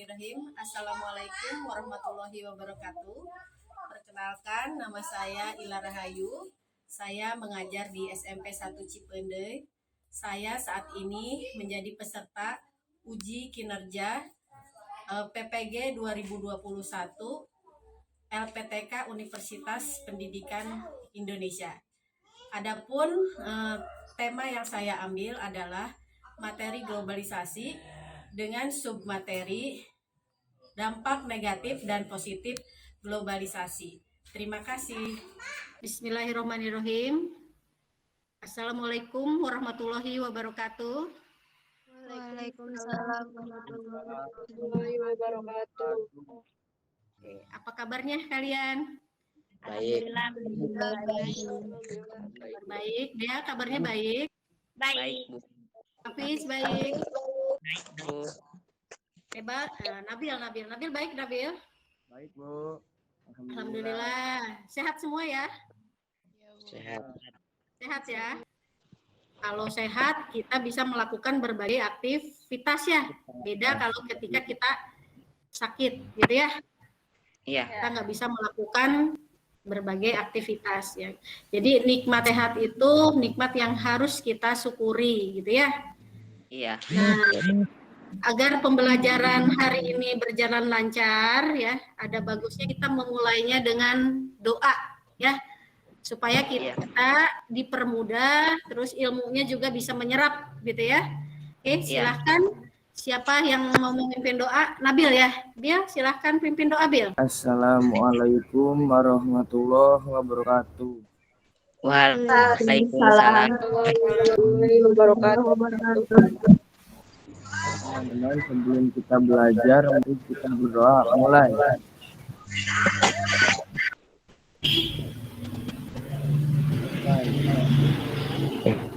Bismillahirrahmanirrahim. Assalamualaikum warahmatullahi wabarakatuh. Perkenalkan, nama saya Ila Rahayu. Saya mengajar di SMP 1 Cipendey. Saya saat ini menjadi peserta uji kinerja PPG 2021 LPTK Universitas Pendidikan Indonesia. Adapun tema yang saya ambil adalah materi globalisasi dengan submateri dampak negatif dan positif globalisasi. Terima kasih. Bismillahirrahmanirrahim. Assalamualaikum warahmatullahi wabarakatuh. Waalaikumsalam warahmatullahi wabarakatuh. Oke, apa kabarnya kalian? Baik. Baik, dia kabarnya baik. Baik, Bu. Hafiz baik. Baik, Bu. Hebat. Nabil baik, Nabil. Baik, Bu. Alhamdulillah. Sehat semua ya? Sehat. Sehat ya. Kalau sehat, kita bisa melakukan berbagai aktivitas ya. Beda kalau ketika kita sakit, gitu ya. Iya. Kita nggak bisa melakukan berbagai aktivitas ya. Jadi nikmat sehat itu nikmat yang harus kita syukuri, gitu ya. Iya. Nah, agar pembelajaran hari ini berjalan lancar ya, ada bagusnya kita memulainya dengan doa ya, supaya kita dipermudah, terus ilmunya juga bisa menyerap gitu ya. Oke, silahkan siapa yang mau memimpin doa? Nabil ya, Bil silahkan pimpin doa Bil. Assalamualaikum warahmatullahi wabarakatuh. Waalaikumsalam warahmatullahi wabarakatuh. Teman-teman, sebelum kita belajar, mari kita berdoa. Mulai.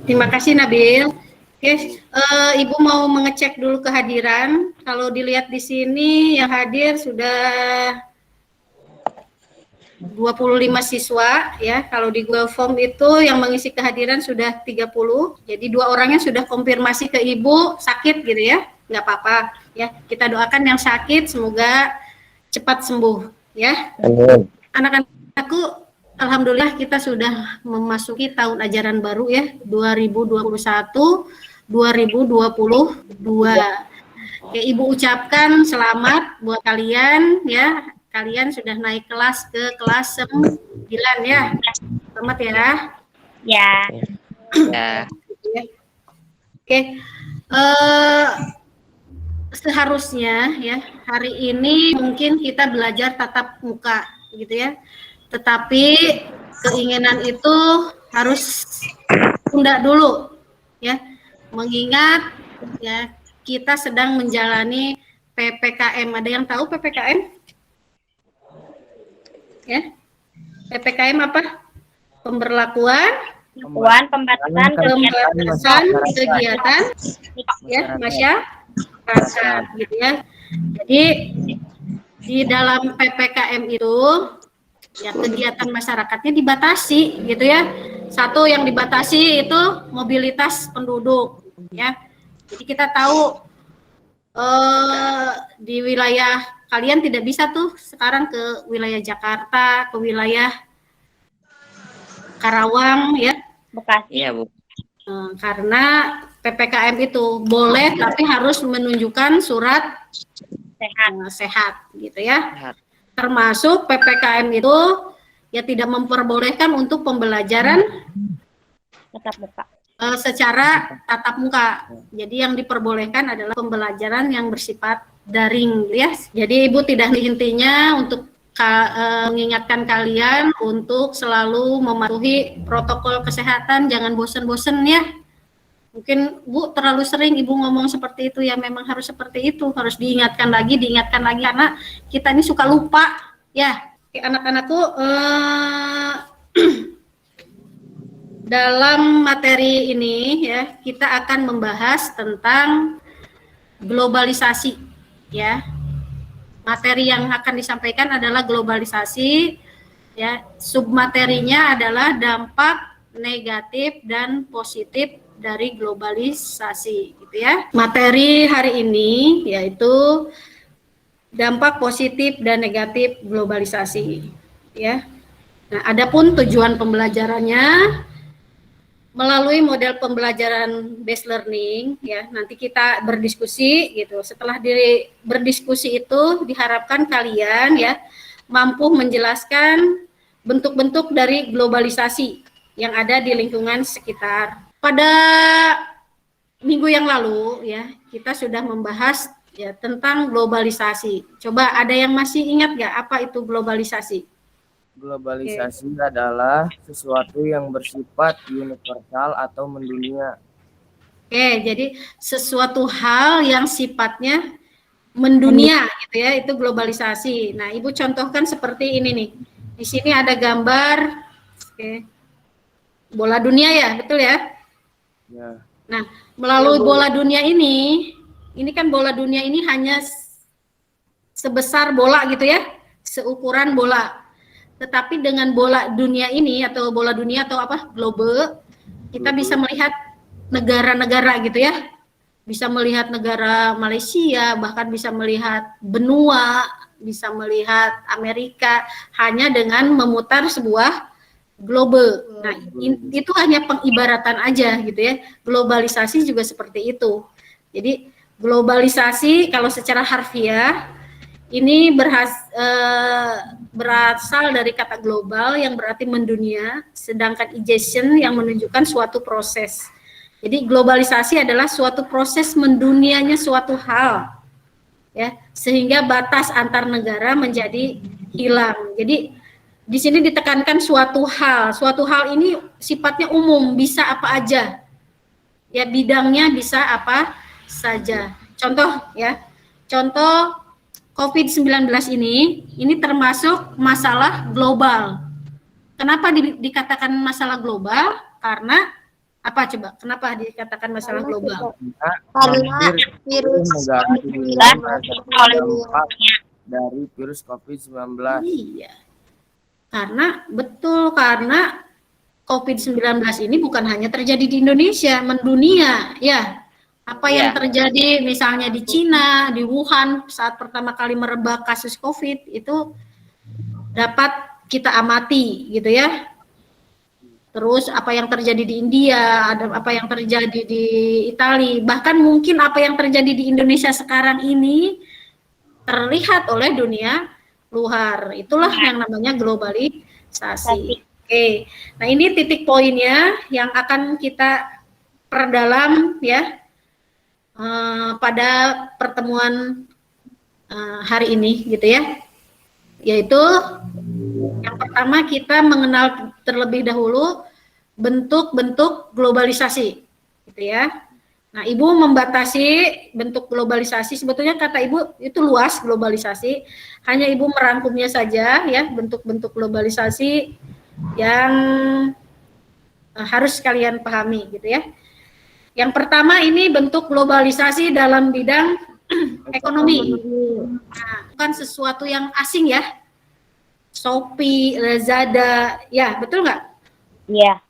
Terima kasih Nabil. Oke, Ibu mau mengecek dulu kehadiran. Kalau dilihat di sini yang hadir sudah 25 siswa ya. Kalau di Google Form itu yang mengisi kehadiran sudah 30. Jadi 2 orangnya sudah konfirmasi ke Ibu sakit gitu ya. Nggak apa-apa ya. Kita doakan yang sakit semoga cepat sembuh ya. Anak-anakku, alhamdulillah kita sudah memasuki tahun ajaran baru ya, 2021-2022. Oke, Ibu ucapkan selamat buat kalian ya. Kalian sudah naik kelas ke kelas 9 ya. Selamat ya. Ya. Oke. Seharusnya ya hari ini mungkin kita belajar tatap muka gitu ya. Tetapi keinginan itu harus tunda dulu ya. Mengingat ya kita sedang menjalani PPKM. Ada yang tahu PPKM? Ya, PPKM apa? Pembatasan kegiatan ya masyarakat gitu ya. Jadi di dalam PPKM itu ya kegiatan masyarakatnya dibatasi gitu ya. Satu yang dibatasi itu mobilitas penduduk ya. Jadi kita tahu di wilayah kalian tidak bisa tuh sekarang ke wilayah Jakarta, ke wilayah Karawang ya, Bekasi. Iya, Bu. Karena PPKM itu boleh tapi harus menunjukkan surat sehat gitu ya. Sehat. Termasuk PPKM itu ya tidak memperbolehkan untuk pembelajaran tatap muka. Secara tatap muka. Jadi yang diperbolehkan adalah pembelajaran yang bersifat daring ya. Jadi Ibu tidak intinya untuk mengingatkan kalian untuk selalu mematuhi protokol kesehatan, jangan bosan-bosan ya. Mungkin Bu terlalu sering Ibu ngomong seperti itu ya, memang harus seperti itu, harus diingatkan lagi karena kita ini suka lupa ya. Anak-anakku dalam materi ini ya kita akan membahas tentang globalisasi ya. Materi yang akan disampaikan adalah globalisasi ya. Submaterinya adalah dampak negatif dan positif dari globalisasi gitu ya. Materi hari ini yaitu dampak positif dan negatif globalisasi, ya. Nah, adapun tujuan pembelajarannya melalui model pembelajaran based learning, ya. Nanti kita berdiskusi gitu. Setelah berdiskusi itu diharapkan kalian ya mampu menjelaskan bentuk-bentuk dari globalisasi yang ada di lingkungan sekitar. Pada minggu yang lalu ya kita sudah membahas ya tentang globalisasi. Coba ada yang masih ingat nggak apa itu globalisasi? Globalisasi adalah sesuatu yang bersifat universal atau mendunia. Oke, jadi sesuatu hal yang sifatnya mendunia gitu ya, itu globalisasi. Nah, Ibu contohkan seperti ini nih. Di sini ada gambar bola dunia ya, betul ya? Ya. Nah, melalui bola dunia ini kan bola dunia ini hanya sebesar bola gitu ya, seukuran bola. Tetapi dengan bola dunia ini atau bola dunia atau apa, globe, kita bisa melihat negara-negara gitu ya. Bisa melihat negara Malaysia, bahkan bisa melihat benua, bisa melihat Amerika hanya dengan memutar sebuah globe. Nah, itu hanya pengibaratan aja gitu ya. Globalisasi juga seperti itu. Jadi globalisasi kalau secara harfiah ini berasal dari kata global yang berarti mendunia, sedangkan ization yang menunjukkan suatu proses. Jadi globalisasi adalah suatu proses mendunianya suatu hal, ya, sehingga batas antar negara menjadi hilang. Jadi di sini ditekankan suatu hal ini sifatnya umum, bisa apa aja, ya bidangnya bisa apa saja. Contoh ya, contoh COVID-19 ini termasuk masalah global. Kenapa dikatakan masalah global? Karena apa coba? Kenapa dikatakan masalah global? Karena virus dari virus COVID-19. Iya. Karena COVID-19 ini bukan hanya terjadi di Indonesia, mendunia, ya. Apa yang terjadi misalnya di Cina, di Wuhan saat pertama kali merebak kasus COVID itu dapat kita amati gitu ya. Terus apa yang terjadi di India, ada apa yang terjadi di Italia, bahkan mungkin apa yang terjadi di Indonesia sekarang ini terlihat oleh dunia luar. Itulah yang namanya globalisasi. Oke. Nah, ini titik poinnya yang akan kita perdalam ya pada pertemuan hari ini gitu ya. Yaitu yang pertama kita mengenal terlebih dahulu bentuk-bentuk globalisasi, gitu ya. Nah, Ibu membatasi bentuk globalisasi, sebetulnya kata Ibu itu luas globalisasi, hanya Ibu merangkumnya saja ya, bentuk-bentuk globalisasi yang harus kalian pahami, gitu ya. Yang pertama ini bentuk globalisasi dalam bidang ekonomi. Nah, bukan sesuatu yang asing ya. Shopee, Lazada, ya betul nggak? Iya.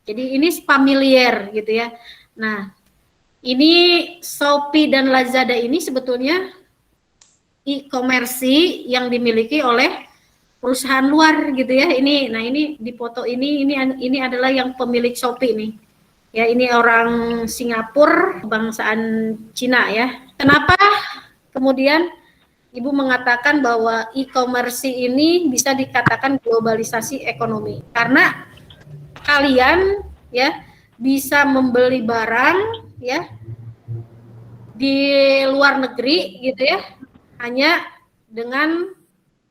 Jadi ini familiar gitu ya. Nah, ini Shopee dan Lazada ini sebetulnya e-commerce yang dimiliki oleh perusahaan luar gitu ya. Ini, nah ini di foto ini adalah yang pemilik Shopee nih. Ya ini orang Singapura, bangsaan Cina ya. Kenapa kemudian Ibu mengatakan bahwa e-commerce ini bisa dikatakan globalisasi ekonomi? Karena kalian ya bisa membeli barang ya di luar negeri gitu ya hanya dengan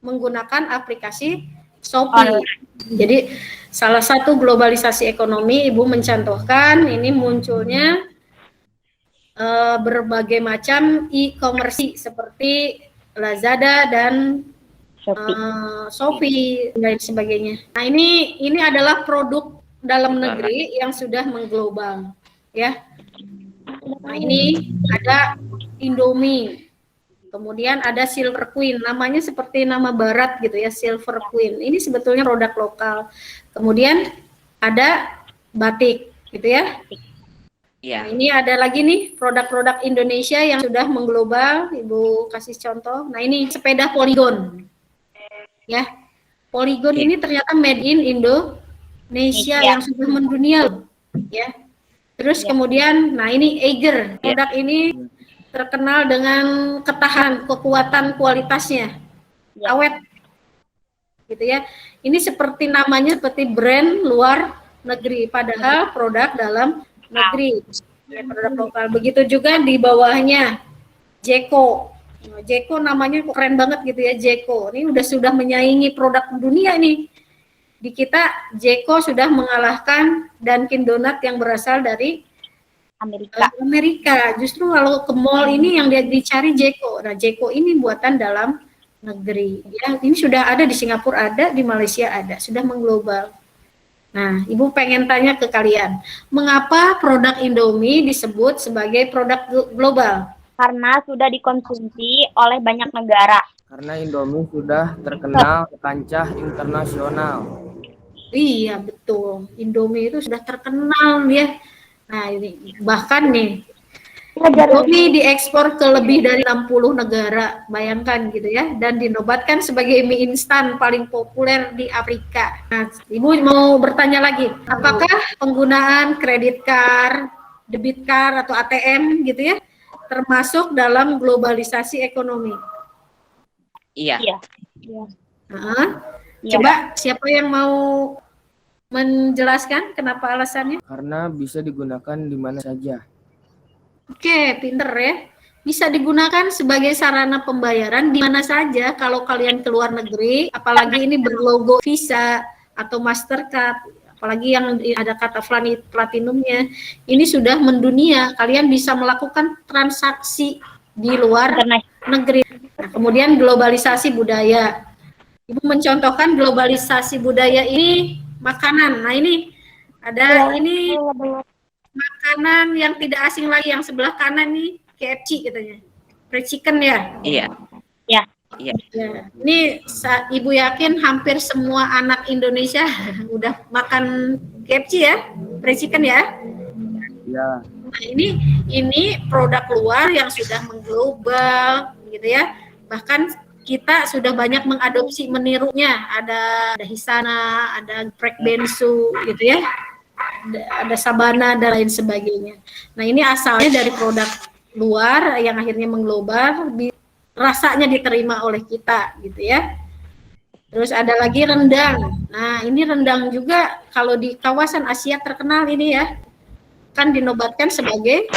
menggunakan aplikasi Shopee. Jadi salah satu globalisasi ekonomi Ibu mencontohkan ini munculnya berbagai macam e-commerce seperti Lazada dan Shopee dan sebagainya. Nah, ini adalah produk dalam negeri yang sudah mengglobal, ya. Nah, ini ada Indomie, kemudian ada Silver Queen, namanya seperti nama barat gitu ya, Silver Queen. Ini sebetulnya produk lokal. Kemudian ada batik, gitu ya. Iya. Nah, ini ada lagi nih produk-produk Indonesia yang sudah mengglobal. Ibu kasih contoh. Nah, ini sepeda Polygon. Ya. Polygon Oke. ini ternyata made in Indonesia yang sudah mendunia. Ya. Terus kemudian, nah ini Eiger. Produk ini terkenal dengan ketahanan, kekuatan kualitasnya. Awet. Gitu ya. Ini seperti namanya seperti brand luar negeri, padahal produk dalam negeri, ya, produk lokal. Begitu juga di bawahnya Jeko. Nah, Jeko namanya keren banget gitu ya, Jeko. Ini sudah menyaingi produk dunia nih. Di kita Jeko sudah mengalahkan Dunkin Donat yang berasal dari Amerika. Justru kalau ke mall ini yang dia dicari Jeko. Nah, Jeko ini buatan dalam negeri. Ya, ini sudah ada di Singapura, ada di Malaysia, ada, sudah mengglobal. Nah, Ibu pengen tanya ke kalian, mengapa produk Indomie disebut sebagai produk global? Karena sudah dikonsumsi oleh banyak negara. Karena Indomie sudah terkenal ke kancah internasional. Iya, betul. Indomie itu sudah terkenal ya. Nah, ini bahkan nih Indomie diekspor ke lebih dari 60 negara, bayangkan gitu ya, dan dinobatkan sebagai mie instan paling populer di Afrika. Nah, Ibu mau bertanya lagi, apakah penggunaan kredit card, debit card atau ATM gitu ya, termasuk dalam globalisasi ekonomi? Iya. Coba siapa yang mau menjelaskan kenapa alasannya? Karena bisa digunakan di mana saja. Oke, pinter ya. Bisa digunakan sebagai sarana pembayaran di mana saja kalau kalian ke luar negeri, apalagi ini berlogo Visa atau Mastercard, apalagi yang ada kata platinumnya, ini sudah mendunia. Kalian bisa melakukan transaksi di luar negeri. Nah, kemudian globalisasi budaya. Ibu mencontohkan globalisasi budaya ini makanan. Nah, ini ada ini makanan yang tidak asing lagi, yang sebelah kanan nih KFC katanya, fried chicken ya. Iya. Ya. Iya. Ya. Ini Ibu yakin hampir semua anak Indonesia udah makan KFC ya, fried chicken ya. Ya. Nah, ini produk luar yang sudah mengglobal gitu ya. Bahkan kita sudah banyak mengadopsi, menirunya. Ada Hisana, ada Prek Bensu gitu ya. Ada Sabana dan lain sebagainya. Nah, ini asalnya dari produk luar yang akhirnya mengglobal, rasanya diterima oleh kita gitu ya. Terus ada lagi rendang. Nah, ini rendang juga kalau di kawasan Asia terkenal ini ya, kan dinobatkan sebagai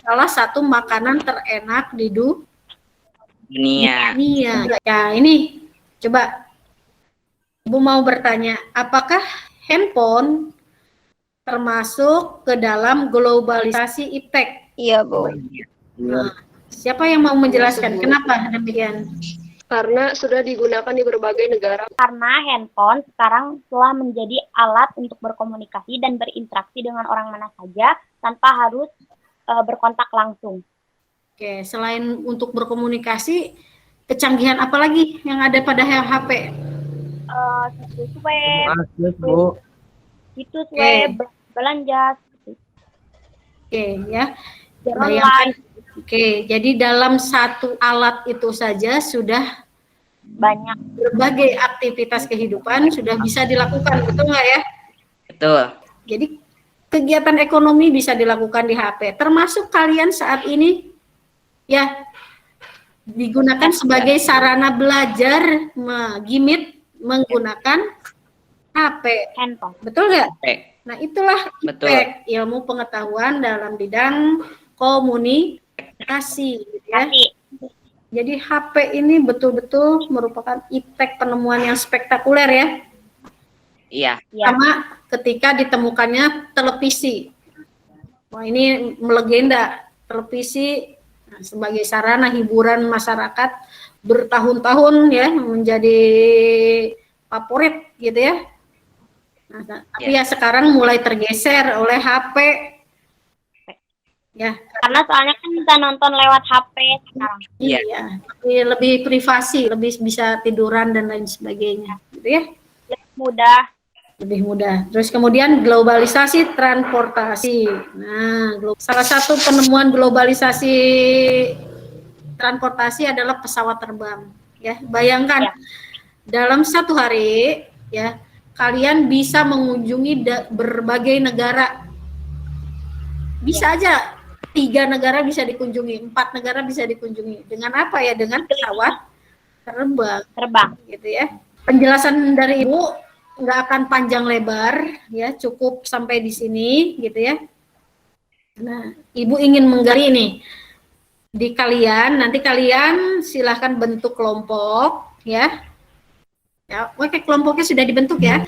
salah satu makanan terenak di dunia. Ya, ini coba Ibu mau bertanya, apakah handphone termasuk ke dalam globalisasi iptek? Iya, Bu. Nah, siapa yang mau menjelaskan kenapa demikian? Karena sudah digunakan di berbagai negara. Karena handphone sekarang telah menjadi alat untuk berkomunikasi dan berinteraksi dengan orang mana saja tanpa harus berkontak langsung. Oke, selain untuk berkomunikasi, kecanggihan apa lagi yang ada pada HP? Situs web, Akses, Bu. situs web, belanja. Oke, ya. Bayangkan. Oke, jadi dalam satu alat itu saja sudah Banyak. berbagai aktivitas kehidupan sudah bisa dilakukan, betul nggak ya? Betul. Jadi kegiatan ekonomi bisa dilakukan di HP, termasuk kalian saat ini ya digunakan sebagai sarana belajar gimit menggunakan HP, Handphone. betul nggak? Nah, itulah Betul. IPTEK, ilmu pengetahuan dalam bidang komunikasi gitu ya. Jadi HP ini betul-betul merupakan IPTEK penemuan yang spektakuler ya. Iya. Sama ketika ditemukannya televisi. Wah, ini melegenda. Televisi sebagai sarana hiburan masyarakat bertahun-tahun ya menjadi favorit gitu ya. Nah, tapi ya sekarang mulai tergeser oleh HP. Ya, Karena soalnya kan bisa nonton lewat HP sekarang. iya, lebih privasi, lebih bisa tiduran dan lain sebagainya, gitu ya. Lebih mudah. lebih mudah. Terus kemudian globalisasi transportasi. Nah, salah satu penemuan globalisasi transportasi adalah pesawat terbang. Ya, bayangkan dalam satu hari, ya, kalian bisa mengunjungi berbagai negara. Bisa aja 3 negara bisa dikunjungi, 4 negara bisa dikunjungi. Dengan apa ya? Dengan pesawat terbang. Gitu ya. Penjelasan dari Ibu nggak akan panjang lebar, ya, cukup sampai di sini, gitu ya. Nah, Ibu ingin menggali nih di kalian, nanti kalian silahkan bentuk kelompok, ya. Ya, oke, kelompoknya sudah dibentuk ya.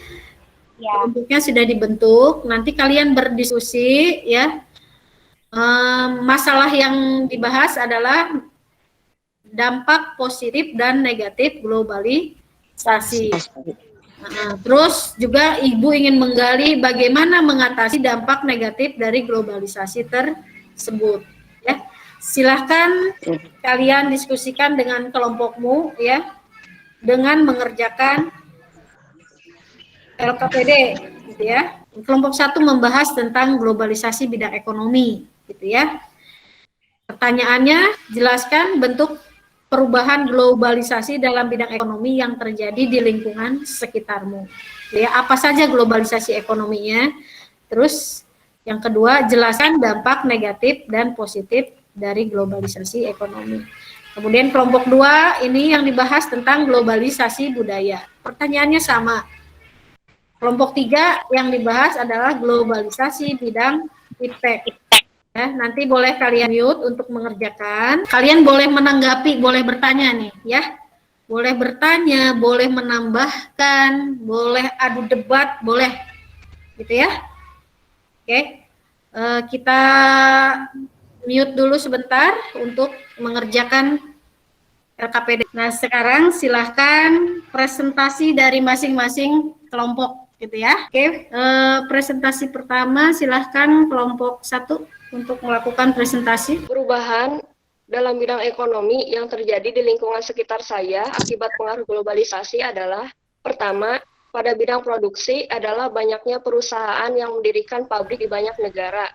Kelompoknya sudah dibentuk. Nanti kalian berdiskusi, ya. Masalah yang dibahas adalah dampak positif dan negatif globalisasi. Terus juga Ibu ingin menggali bagaimana mengatasi dampak negatif dari globalisasi tersebut. Ya, silahkan kalian diskusikan dengan kelompokmu, ya, dengan mengerjakan LKPD, gitu ya. Kelompok 1 membahas tentang globalisasi bidang ekonomi, gitu ya. Pertanyaannya, jelaskan bentuk perubahan globalisasi dalam bidang ekonomi yang terjadi di lingkungan sekitarmu. Ya, apa saja globalisasi ekonominya? Terus yang kedua, jelaskan dampak negatif dan positif dari globalisasi ekonomi. Kemudian kelompok 2 ini yang dibahas tentang globalisasi budaya. Pertanyaannya sama. Kelompok 3 yang dibahas adalah globalisasi bidang iptek. Ya, nanti boleh kalian mute untuk mengerjakan. Kalian boleh menanggapi, boleh bertanya nih, ya. Boleh bertanya, boleh menambahkan, boleh adu debat, boleh. Gitu ya. Oke. Kita mute dulu sebentar untuk mengerjakan LKPD. Nah, sekarang silahkan presentasi dari masing-masing kelompok, gitu ya. Oke, presentasi pertama silahkan kelompok 1 untuk melakukan presentasi. Perubahan dalam bidang ekonomi yang terjadi di lingkungan sekitar saya akibat pengaruh globalisasi adalah, pertama, pada bidang produksi adalah banyaknya perusahaan yang mendirikan pabrik di banyak negara.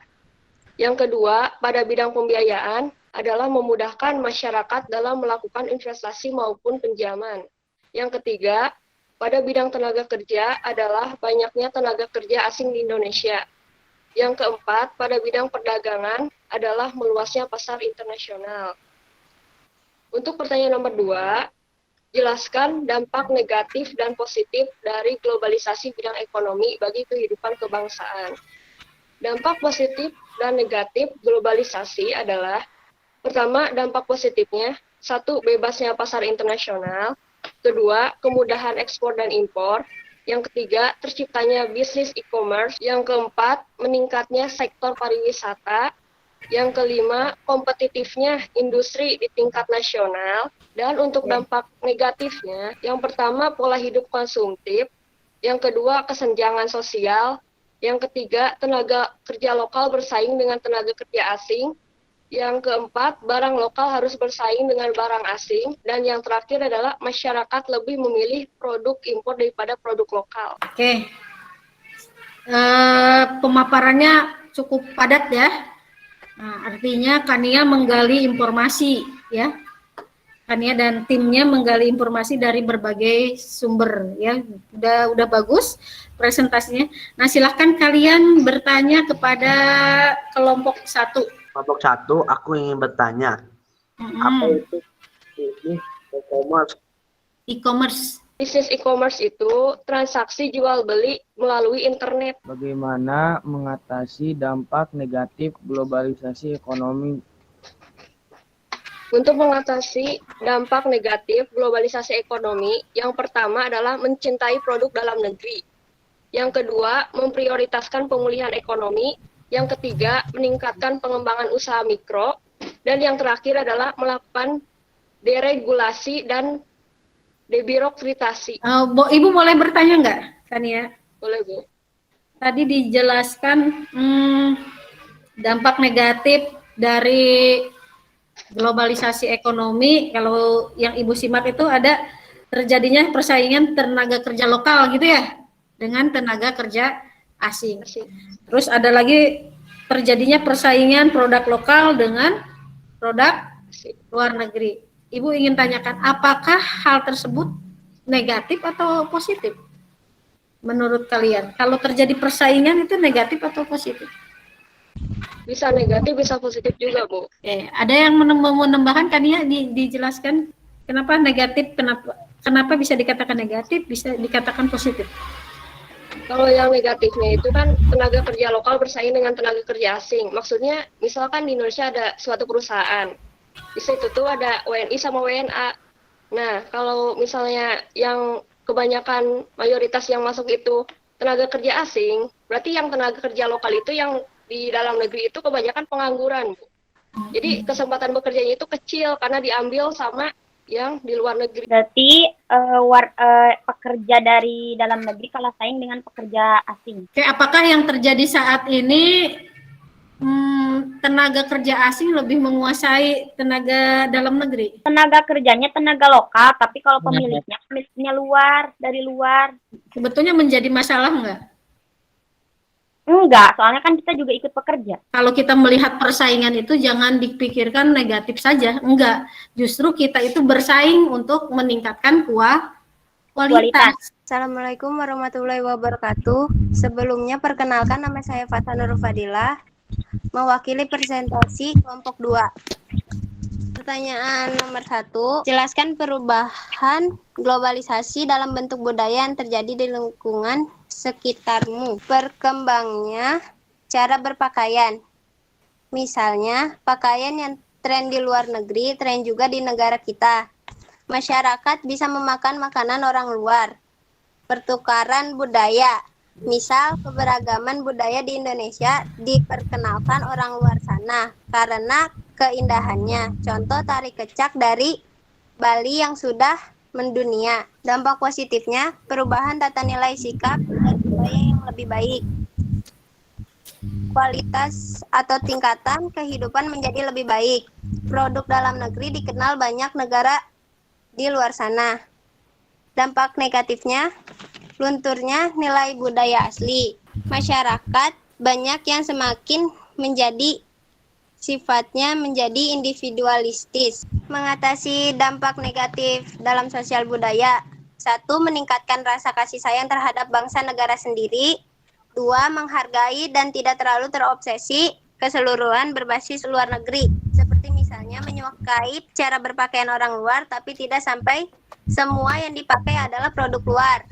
Yang kedua, pada bidang pembiayaan adalah memudahkan masyarakat dalam melakukan investasi maupun pinjaman. Yang ketiga, pada bidang tenaga kerja adalah banyaknya tenaga kerja asing di Indonesia. Yang keempat, pada bidang perdagangan adalah meluasnya pasar internasional. Untuk pertanyaan nomor 2, jelaskan dampak negatif dan positif dari globalisasi bidang ekonomi bagi kehidupan kebangsaan. Dampak positif dan negatif globalisasi adalah, pertama, dampak positifnya, 1, bebasnya pasar internasional, kedua, kemudahan ekspor dan impor, yang ketiga, terciptanya bisnis e-commerce, yang keempat, meningkatnya sektor pariwisata, yang kelima, kompetitifnya industri di tingkat nasional, dan untuk dampak negatifnya, yang pertama, pola hidup konsumtif, yang kedua, kesenjangan sosial, yang ketiga, tenaga kerja lokal bersaing dengan tenaga kerja asing, yang keempat, barang lokal harus bersaing dengan barang asing, dan yang terakhir adalah masyarakat lebih memilih produk impor daripada produk lokal. Oke, pemaparannya cukup padat ya. Nah, artinya Kania menggali informasi ya. Kania dan timnya menggali informasi dari berbagai sumber ya. Udah bagus presentasinya. Nah, silahkan kalian bertanya kepada kelompok 1. Kelompok 1, aku ingin bertanya, apa itu e-commerce? E-commerce. Bisnis e-commerce itu transaksi jual beli melalui internet. Bagaimana mengatasi dampak negatif globalisasi ekonomi? Untuk mengatasi dampak negatif globalisasi ekonomi, yang pertama adalah mencintai produk dalam negeri. Yang kedua, memprioritaskan pemulihan ekonomi. Yang ketiga, meningkatkan pengembangan usaha mikro. Dan yang terakhir adalah melakukan deregulasi dan debirokratasi. Ibu boleh bertanya nggak, Kania? Boleh, Bu. Tadi dijelaskan dampak negatif dari globalisasi ekonomi. Kalau yang Ibu simak itu ada terjadinya persaingan tenaga kerja lokal gitu ya? dengan tenaga kerja asing. Terus ada lagi terjadinya persaingan produk lokal dengan produk luar negeri. Ibu ingin tanyakan, apakah hal tersebut negatif atau positif? Menurut kalian, kalau terjadi persaingan itu negatif atau positif? Bisa negatif, bisa positif juga, Bu. Ada yang mau menambahkan kan ya, dijelaskan kenapa negatif, kenapa bisa dikatakan negatif, bisa dikatakan positif? Kalau yang negatifnya itu kan tenaga kerja lokal bersaing dengan tenaga kerja asing. Maksudnya, misalkan di Indonesia ada suatu perusahaan, di situ tuh ada WNI sama WNA. Nah, kalau misalnya yang kebanyakan mayoritas yang masuk itu tenaga kerja asing, berarti yang tenaga kerja lokal itu yang di dalam negeri itu kebanyakan pengangguran. Jadi kesempatan bekerjanya itu kecil karena diambil sama yang di luar negeri. Berarti pekerja dari dalam negeri kalah saing dengan pekerja asing. Oke, apakah yang terjadi saat ini tenaga kerja asing lebih menguasai tenaga dalam negeri? Tenaga kerjanya tenaga lokal, tapi kalau pemiliknya dari luar. Sebetulnya menjadi masalah enggak? Enggak, soalnya kan kita juga ikut bekerja. Kalau kita melihat persaingan itu jangan dipikirkan negatif saja, enggak. Justru kita itu bersaing untuk meningkatkan kualitas. Assalamualaikum warahmatullahi wabarakatuh. Sebelumnya perkenalkan, nama saya Fatha Nurul Fadilah, mewakili presentasi kelompok 2. Pertanyaan nomor 1, jelaskan perubahan globalisasi dalam bentuk budaya yang terjadi di lingkungan sekitarmu. Berkembangnya cara berpakaian. Misalnya, pakaian yang tren di luar negeri, tren juga di negara kita. Masyarakat bisa memakan makanan orang luar. Pertukaran budaya. Misal, keberagaman budaya di Indonesia diperkenalkan orang luar sana karena keindahannya. Contoh tari kecak dari Bali yang sudah mendunia. Dampak positifnya, perubahan tata nilai sikap dan budaya yang lebih baik. Kualitas atau tingkatan kehidupan menjadi lebih baik. Produk dalam negeri dikenal banyak negara di luar sana. Dampak negatifnya, lunturnya nilai budaya asli. Masyarakat banyak yang semakin sifatnya menjadi individualistis. Mengatasi dampak negatif dalam sosial budaya. 1. Meningkatkan rasa kasih sayang terhadap bangsa negara sendiri. 2. Menghargai dan tidak terlalu terobsesi keseluruhan berbasis luar negeri. Seperti misalnya menyukai cara berpakaian orang luar, tapi tidak sampai semua yang dipakai adalah produk luar.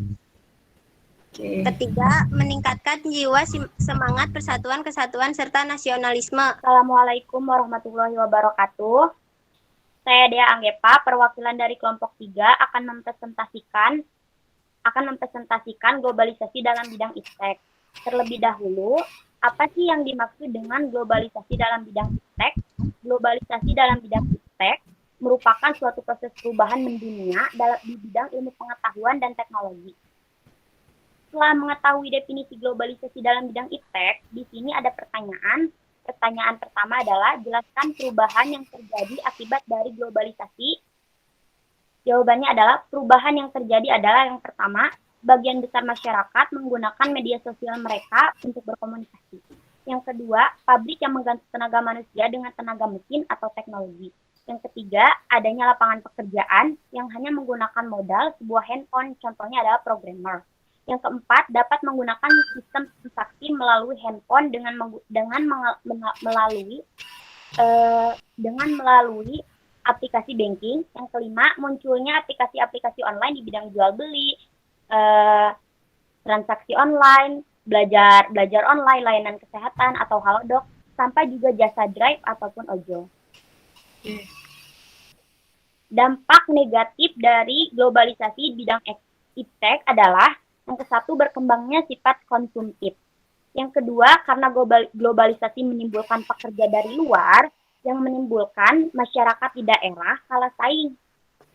Ketiga, meningkatkan jiwa semangat persatuan, kesatuan, serta nasionalisme. Assalamualaikum warahmatullahi wabarakatuh. Saya Dea Anggepa, perwakilan dari kelompok 3 akan mempresentasikan globalisasi dalam bidang iptek. Terlebih dahulu, apa sih yang dimaksud dengan globalisasi dalam bidang iptek? Globalisasi dalam bidang iptek merupakan suatu proses perubahan mendunia di bidang ilmu pengetahuan dan teknologi. Setelah mengetahui definisi globalisasi dalam bidang iptek, di sini ada pertanyaan. Pertanyaan pertama adalah, jelaskan perubahan yang terjadi akibat dari globalisasi. Jawabannya adalah, perubahan yang terjadi adalah yang pertama, sebagian besar masyarakat menggunakan media sosial mereka untuk berkomunikasi. Yang kedua, pabrik yang mengganti tenaga manusia dengan tenaga mesin atau teknologi. Yang ketiga, adanya lapangan pekerjaan yang hanya menggunakan modal sebuah handphone, contohnya adalah programmer. Yang keempat, dapat menggunakan sistem transaksi melalui handphone dengan melalui aplikasi banking. Yang kelima, munculnya aplikasi-aplikasi online di bidang jual beli, transaksi online, belajar online, layanan kesehatan atau halodoc, sampai juga jasa drive ataupun ojol. Dampak negatif dari globalisasi bidang iptek adalah yang ke-1, berkembangnya sifat konsumtif. Yang kedua, karena globalisasi menimbulkan pekerja dari luar yang menimbulkan masyarakat di daerah kalah saing,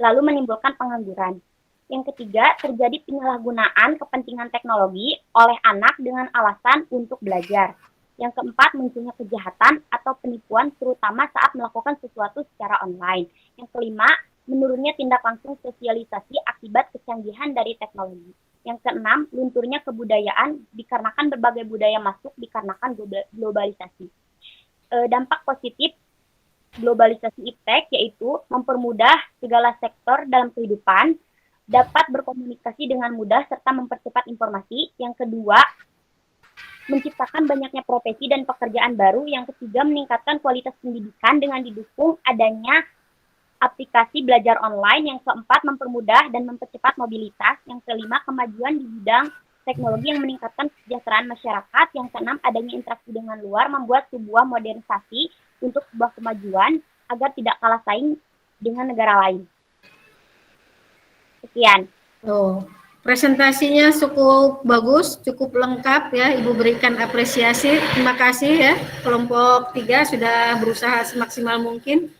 lalu menimbulkan pengangguran. Yang ketiga, terjadi penyalahgunaan kepentingan teknologi oleh anak dengan alasan untuk belajar. Yang keempat, munculnya kejahatan atau penipuan terutama saat melakukan sesuatu secara online. Yang kelima, menurunnya tindak langsung sosialisasi akibat kecanggihan dari teknologi. Yang keenam, lunturnya kebudayaan dikarenakan berbagai budaya masuk dikarenakan globalisasi. Dampak positif globalisasi iptek yaitu mempermudah segala sektor dalam kehidupan, dapat berkomunikasi dengan mudah serta mempercepat informasi. Yang kedua, menciptakan banyaknya profesi dan pekerjaan baru. Yang ketiga, meningkatkan kualitas pendidikan dengan didukung adanya aplikasi belajar online. Yang keempat, mempermudah dan mempercepat mobilitas. Yang kelima, kemajuan di bidang teknologi yang meningkatkan kesejahteraan masyarakat. Yang keenam, adanya interaksi dengan luar membuat sebuah modernisasi untuk sebuah kemajuan agar tidak kalah saing dengan negara lain. Sekian. Presentasinya cukup bagus, cukup lengkap ya. Ibu berikan apresiasi. Terima kasih ya. Kelompok 3 sudah berusaha semaksimal mungkin.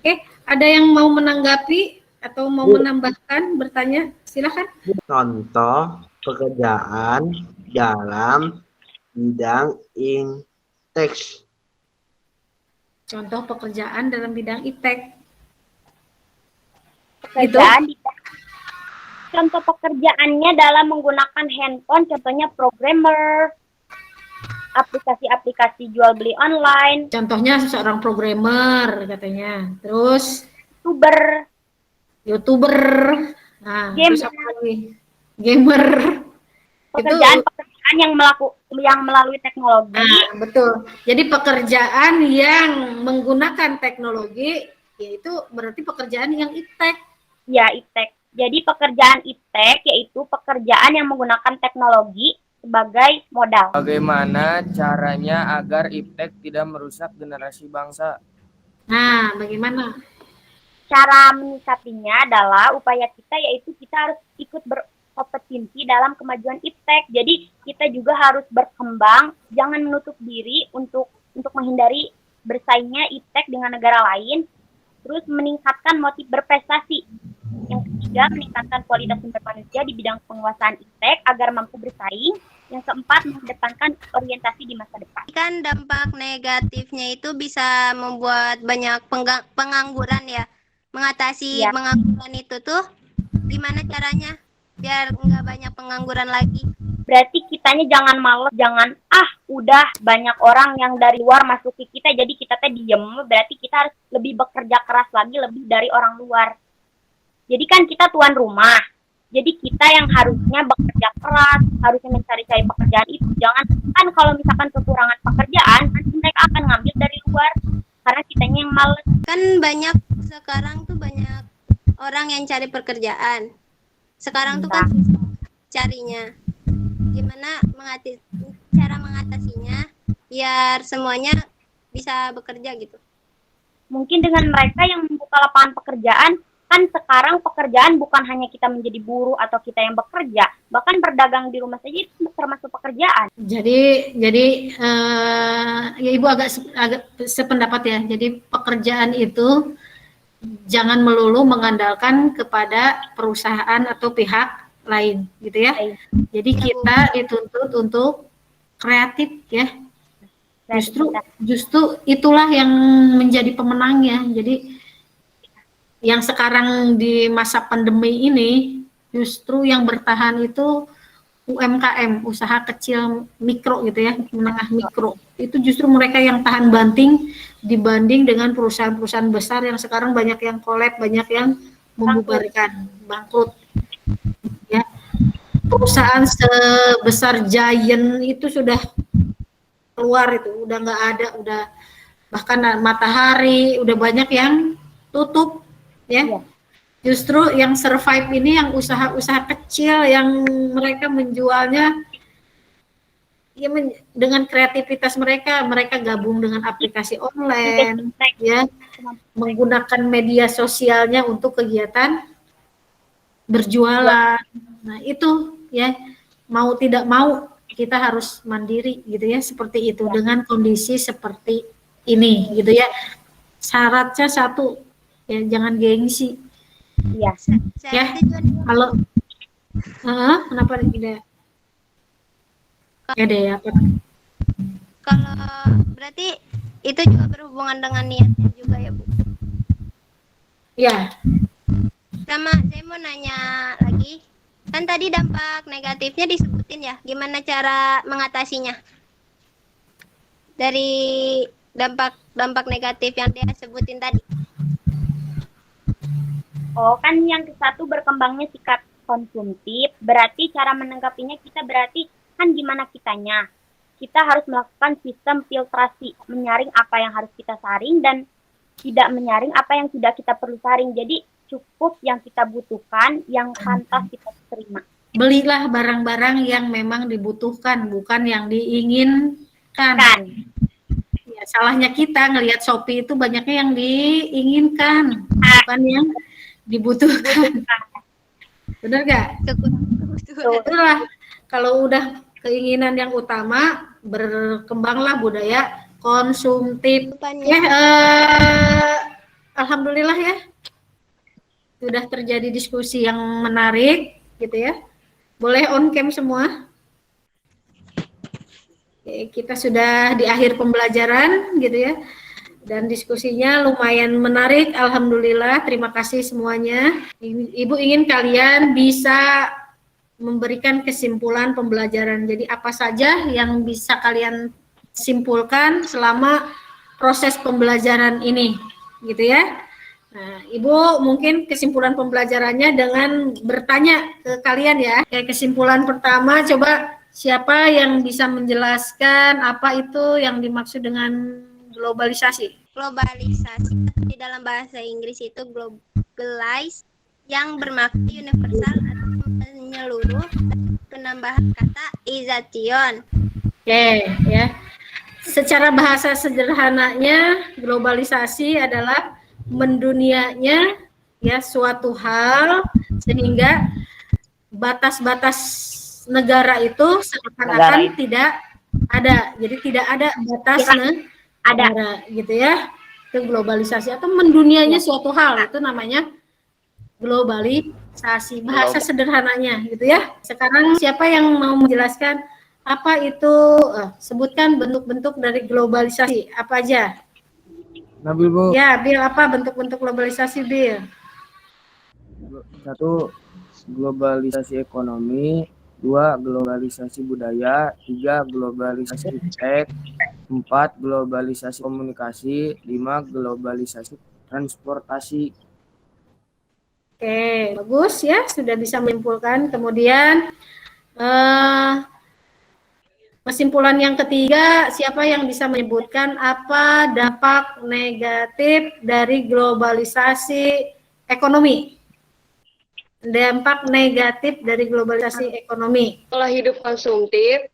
Oke, ada yang mau menanggapi atau mau menambahkan, bertanya? Silakan. Contoh pekerjaan dalam bidang inteks. Contoh pekerjaan dalam bidang iptek. Contoh pekerjaannya dalam menggunakan handphone, contohnya programmer, aplikasi-aplikasi jual beli online. Contohnya seorang programmer katanya. Terus YouTuber. Nah, terus apa lagi? Gamer. Pekerjaan yang melalui teknologi. Nah, betul. Jadi pekerjaan yang menggunakan teknologi yaitu berarti pekerjaan yang iptek. Ya, iptek. Jadi pekerjaan iptek yaitu pekerjaan yang menggunakan teknologi sebagai modal. Bagaimana caranya agar iptek tidak merusak generasi bangsa? Nah, bagaimana? Cara menyikapinya adalah upaya kita yaitu kita harus ikut berkompetensi dalam kemajuan iptek. Jadi kita juga harus berkembang, jangan menutup diri untuk menghindari bersaingnya iptek dengan negara lain. Terus meningkatkan motif berprestasi. Yang ketiga, meningkatkan kualitas sumber manusia di bidang penguasaan iptek agar mampu bersaing. Yang keempat, mengedepankan orientasi di masa depan. Kan dampak negatifnya itu bisa membuat banyak pengangguran ya. Mengatasi pengangguran itu tuh gimana caranya biar nggak banyak pengangguran lagi? Berarti kitanya jangan males, jangan udah banyak orang yang dari luar masuk ke kita jadi kita diem. Berarti kita harus lebih bekerja keras lagi, lebih dari orang luar. Jadi kan kita tuan rumah. Jadi kita yang harusnya bekerja keras, harusnya mencari-cari pekerjaan itu. Jangan kan kalau misalkan kekurangan pekerjaan, nanti mereka akan ngambil dari luar karena kitanya yang males. Kan sekarang tuh banyak orang yang cari pekerjaan. Sekarang tuh kan susah carinya. Gimana cara mengatasinya biar semuanya bisa bekerja gitu? Mungkin dengan mereka yang membuka lapangan pekerjaan. Kan sekarang pekerjaan bukan hanya kita menjadi buruh atau kita yang bekerja, bahkan berdagang di rumah saja itu termasuk pekerjaan. Jadi ya Ibu agak sependapat ya. Jadi pekerjaan itu jangan melulu mengandalkan kepada perusahaan atau pihak lain, gitu ya. Jadi kita dituntut untuk kreatif ya. Justru itulah yang menjadi pemenangnya. Jadi yang sekarang di masa pandemi ini justru yang bertahan itu UMKM, usaha kecil mikro gitu ya, menengah mikro. Itu justru mereka yang tahan banting dibanding dengan perusahaan-perusahaan besar yang sekarang banyak yang kolab, banyak yang membubarkan, bangkrut. Ya. Perusahaan sebesar Giant itu sudah keluar itu, udah nggak ada, udah bahkan Matahari, udah banyak yang tutup. Ya, justru yang survive ini yang usaha-usaha kecil yang mereka menjualnya ya dengan kreativitas mereka gabung dengan aplikasi online, ya, menggunakan media sosialnya untuk kegiatan berjualan. Nah itu ya mau tidak mau kita harus mandiri gitu ya, seperti itu dengan kondisi seperti ini gitu ya. Syaratnya satu. Ya, jangan gengsi. Iya. Ya, kalau kenapa tidak? Ada ya. Kalau berarti itu juga berhubungan dengan niatnya juga ya Bu? Ya. Sama saya mau nanya lagi, Kan tadi dampak negatifnya disebutin ya. Gimana cara mengatasinya? Dari dampak negatif yang dia sebutin tadi. Oh, kan yang ke satu berkembangnya sikap konsumtif, berarti cara menanggapinya kita berarti kan gimana kitanya. Kita harus melakukan sistem filtrasi, menyaring apa yang harus kita saring dan tidak menyaring apa yang tidak kita perlu saring. Jadi cukup yang kita butuhkan, yang pantas kita terima. Belilah barang-barang yang memang dibutuhkan, bukan yang diinginkan. Kan? Ya, salahnya kita ngelihat Shopee itu banyaknya yang diinginkan, bukan yang dibutuhkan. Benar gak? Itulah kalau udah keinginan yang utama, berkembanglah budaya konsumtif. Ya, alhamdulillah ya, sudah terjadi diskusi yang menarik, gitu ya. Boleh on cam semua. Oke, kita sudah di akhir pembelajaran, gitu ya. Dan diskusinya lumayan menarik, alhamdulillah. Terima kasih semuanya. Ibu ingin kalian bisa memberikan kesimpulan pembelajaran. Jadi apa saja yang bisa kalian simpulkan selama proses pembelajaran ini, gitu ya. Nah, Ibu mungkin kesimpulan pembelajarannya dengan bertanya ke kalian ya. Kayak kesimpulan pertama, coba siapa yang bisa menjelaskan apa itu yang dimaksud dengan globalisasi? Globalisasi di dalam bahasa Inggris itu globalize yang bermakna universal atau menyeluruh, penambahan kata ization. Oke, ya. Secara bahasa sederhananya, globalisasi adalah mendunianya ya suatu hal sehingga batas-batas negara itu seakan-akan tidak ada. Jadi tidak ada batas negara gitu ya. Itu globalisasi atau mendunianya suatu hal, itu namanya globalisasi. Bahasa sederhananya gitu ya. Sekarang siapa yang mau menjelaskan apa itu, sebutkan bentuk-bentuk dari globalisasi apa aja? Nabil, Bu. Ya, Bil, apa bentuk-bentuk globalisasi, Bil? 1. Globalisasi ekonomi, 2. Globalisasi budaya, 3. Globalisasi teks, 4. Globalisasi komunikasi, 5. Globalisasi transportasi. Oke, bagus ya, sudah bisa menyimpulkan. Kemudian kesimpulan yang ketiga, siapa yang bisa menyebutkan apa dampak negatif dari globalisasi ekonomi? Dampak negatif dari globalisasi ekonomi. Pola hidup konsumtif.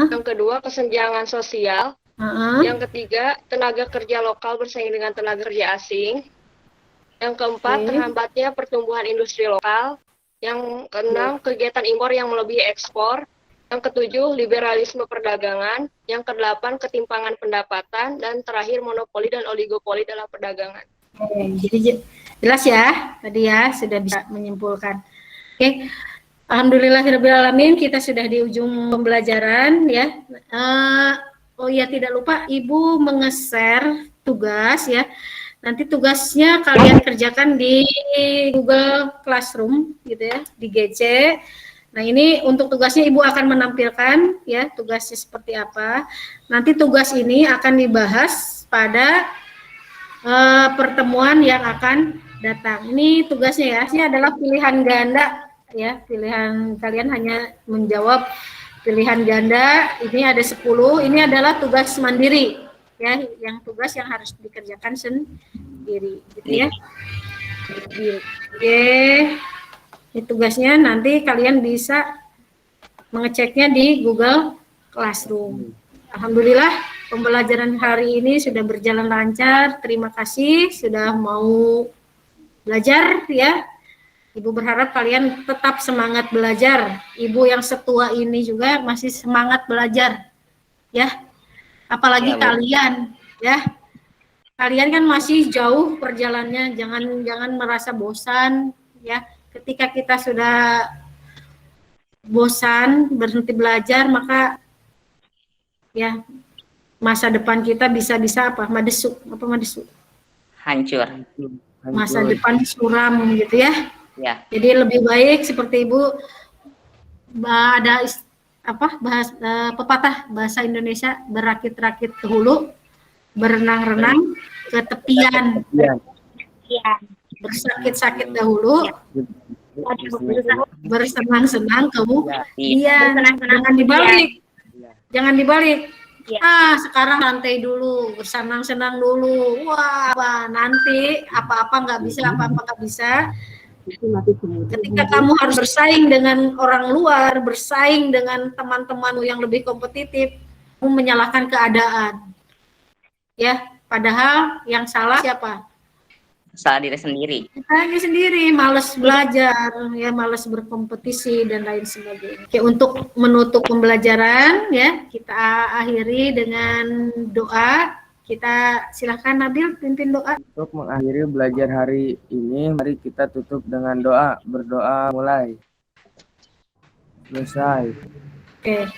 Yang kedua, kesenjangan sosial. Yang ketiga, tenaga kerja lokal bersaing dengan tenaga kerja asing. Yang keempat, terhambatnya pertumbuhan industri lokal. Yang keenam, kegiatan impor yang melebihi ekspor. Yang ketujuh, liberalisme perdagangan. Yang kedelapan, ketimpangan pendapatan. Dan terakhir, monopoli dan oligopoli dalam perdagangan. Jadi jelas ya, tadi ya sudah bisa menyimpulkan. Oke, alhamdulillahirobbilalamin, kita sudah di ujung pembelajaran ya. Oh ya, tidak lupa Ibu menge-share tugas ya. Nanti tugasnya kalian kerjakan di Google Classroom gitu ya, di GC. Nah, ini untuk tugasnya Ibu akan menampilkan ya tugasnya seperti apa. Nanti tugas ini akan dibahas pada pertemuan yang akan datang. Ini tugasnya ya. Ini adalah pilihan ganda ya. Pilihan kalian hanya menjawab pilihan ganda. Ini ada 10. Ini adalah tugas mandiri ya, yang tugas yang harus dikerjakan sendiri gitu ya. Oke. Ini tugasnya nanti kalian bisa mengeceknya di Google Classroom. Alhamdulillah pembelajaran hari ini sudah berjalan lancar. Terima kasih sudah mau belajar ya. Ibu berharap kalian tetap semangat belajar. Ibu yang setua ini juga masih semangat belajar. Ya. Apalagi kalian ya. Kalian kan masih jauh perjalanannya, jangan merasa bosan ya. Ketika kita sudah bosan berhenti belajar, maka ya masa depan kita bisa apa? Madesuk, apa madesuk? Hancur. Masa depan suram gitu ya. Ya. Jadi lebih baik seperti Ibu ada pepatah bahasa Indonesia, berakit-rakit ke hulu, berenang-renang ke tepian, Iya. bersakit-sakit dahulu, bersenang-senang ke kemudian. Jangan dibalik. Jangan dibalik. Sekarang santai dulu, bersenang-senang dulu. Wah, nanti apa-apa nggak bisa, apa-apa nggak bisa. Ketika kamu harus bersaing dengan orang luar, bersaing dengan teman-temanmu yang lebih kompetitif, kamu menyalahkan keadaan. Ya, padahal yang salah siapa? Salah diri sendiri. Kita sendiri, malas belajar, ya malas berkompetisi dan lain sebagainya. Oke, untuk menutup pembelajaran, ya kita akhiri dengan doa. Kita silakan Nabil pimpin doa. Untuk mengakhiri belajar hari ini, mari kita tutup dengan doa. Berdoa mulai. Selesai. Oke.